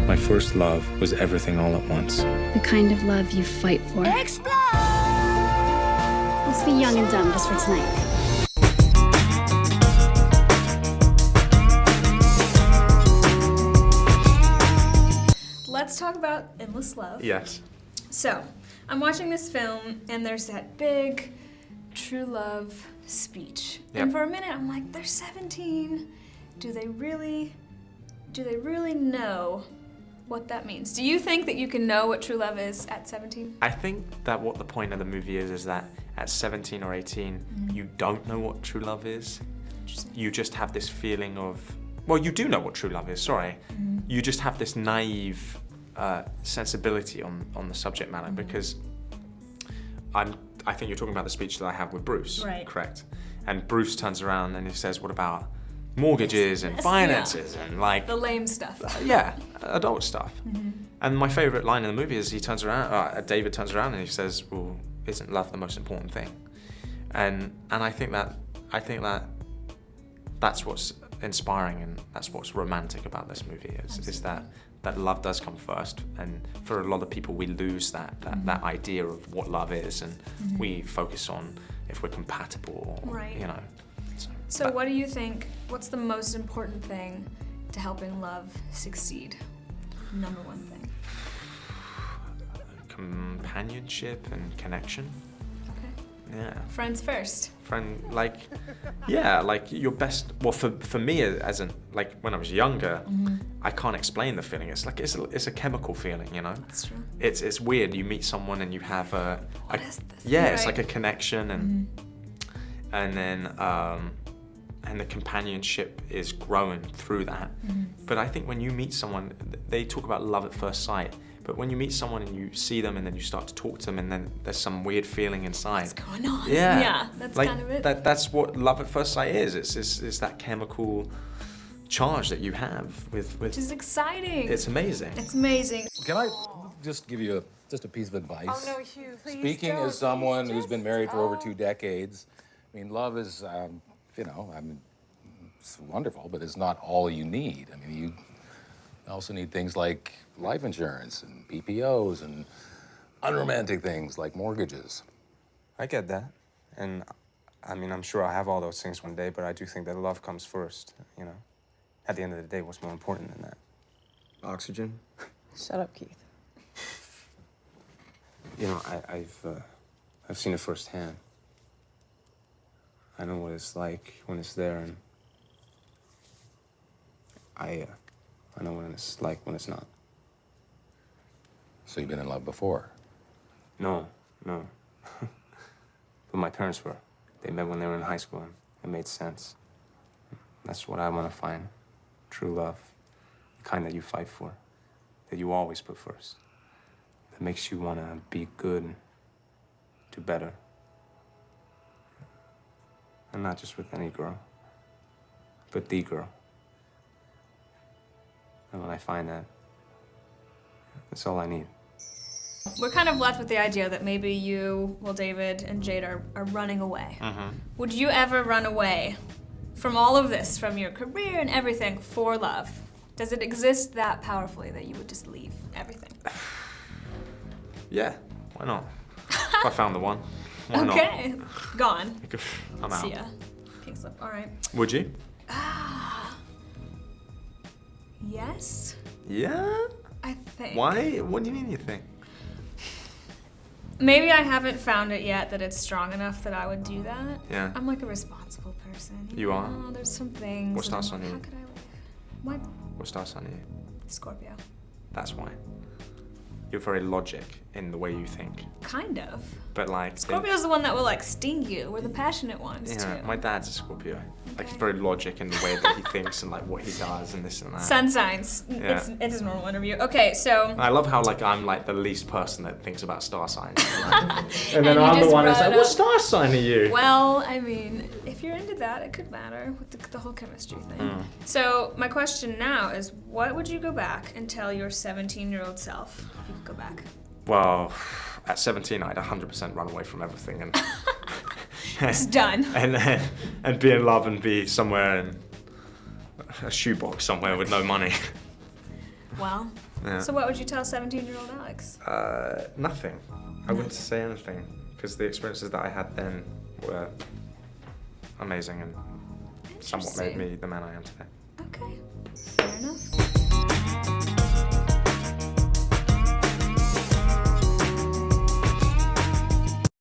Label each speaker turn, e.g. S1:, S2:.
S1: My first love was everything all at once.
S2: The kind of love you fight for.
S3: Explode!
S2: Let's be young and dumb just for tonight.
S4: Let's talk about endless love.
S1: Yes.
S4: So, I'm watching this film, and there's that big true love speech.
S1: Yep.
S4: And for a minute, I'm like, they're 17. Do they really know what that means? Do you think that you can know what true love is at 17?
S5: I think that what the point of the movie is that at 17 or 18, you don't know what true love is. You just have this feeling of, well, you do know what true love is, sorry. You just have this naive sensibility on the subject matter because I think you're talking about the speech that I have with Bruce,
S4: right?
S5: Correct. And Bruce turns around and he says, what about mortgages and finances and like...
S4: the lame stuff.
S5: Yeah, adult stuff. And my favorite line in the movie is he turns around, David turns around and he says, well, isn't love the most important thing? And I think that that's what's inspiring and that's what's romantic about this movie is that love does come first, and for a lot of people we lose that idea of what love is, and we focus on if we're compatible, or,
S4: right?
S5: You know.
S4: So what do you think? What's the most important thing to helping love succeed? Number one thing.
S5: Companionship and connection.
S4: Okay.
S5: Yeah.
S4: Friends first.
S5: Yeah, like your best. Well, for me, as like when I was younger, I can't explain the feeling. It's like it's a chemical feeling, you know.
S4: That's true.
S5: It's weird. You meet someone and you have
S4: What is this?
S5: yeah,
S4: Right.
S5: it's like a connection, and then and the companionship is growing through that. But I think when you meet someone, they talk about love at first sight. But when you meet someone and you see them and then you start to talk to them and then there's some weird feeling inside.
S4: What's going on?
S5: Yeah,
S4: Yeah, that's
S5: like,
S4: kind of it.
S5: That's what love at first sight is. It's that chemical charge that you have with.
S4: Which is exciting.
S5: It's amazing.
S4: It's amazing.
S6: Can I just give you just a piece of advice?
S3: Oh, no, Hugh, please
S6: Speaking
S3: don't.
S6: as someone who's been married for over
S3: Oh.
S6: 2 decades, I mean, love is, you know, I mean, it's wonderful, but it's not all you need. I mean, you also need things like life insurance and PPOs and unromantic things like mortgages.
S7: I get that. And I mean, I'm sure I'll have all those things one day, but I do think that love comes first, you know? At the end of the day, what's more important than that? Oxygen?
S8: Shut up, Keith.
S7: You know, I've seen it firsthand. I know what it's like when it's there, and I know what it's like when it's not.
S6: So you've been in love before?
S7: No. But my parents were. They met when they were in high school, and it made sense. That's what I want to find. True love. The kind that you fight for. That you always put first. That makes you want to be good and do better. And not just with any girl, but the girl. And when I find that, that's all I need.
S4: We're kind of left with the idea that maybe you, well, David and Jade are running away. Would you ever run away from all of this, from your career and everything, for love? Does it exist that powerfully that you would just leave everything?
S5: Yeah, why not? If I found the one, why not?
S4: Okay, gone.
S5: I'm out.
S4: See ya. Pink slip, all right.
S5: Would you?
S4: Yes,
S5: Yeah?
S4: I think.
S5: Why? What do you mean you think?
S4: Maybe I haven't found it yet that it's strong enough that I would do that.
S5: Yeah.
S4: I'm like a responsible person.
S5: You are?
S4: know, there's some things.
S5: What
S4: that I'm
S5: starts on
S4: like,
S5: you?
S4: How could I live? What?
S5: What star sign are you?
S4: Scorpio.
S5: That's why. You're very logic in the way you think.
S4: Kind of.
S5: But like...
S4: Scorpio's the one that will like sting you. We're the passionate ones
S5: Yeah,
S4: too.
S5: my dad's a Scorpio. Like, he's
S4: Okay.
S5: very logic in the way that he thinks and like what he does and this and that.
S4: Sun signs.
S5: Yeah.
S4: It's a normal interview. Okay, so.
S5: I love how like I'm like the least person that thinks about star signs. Like,
S4: And then I'm the one that's like,
S5: what star sign are you?
S4: Well, I mean, if you're into that, it could matter with the whole chemistry thing. So my question now is, what would you go back and tell your 17-year-old self if you could go back?
S5: Well, at 17, I'd 100% run away from everything and
S4: It's done.
S5: and be in love and be somewhere in a shoebox somewhere with no money.
S4: Well,
S5: Yeah.
S4: So what would you tell 17-year-old Alex?
S5: Nothing. I wouldn't say anything because the experiences that I had then were amazing and somewhat made me the man I am today.
S4: Okay, fair enough.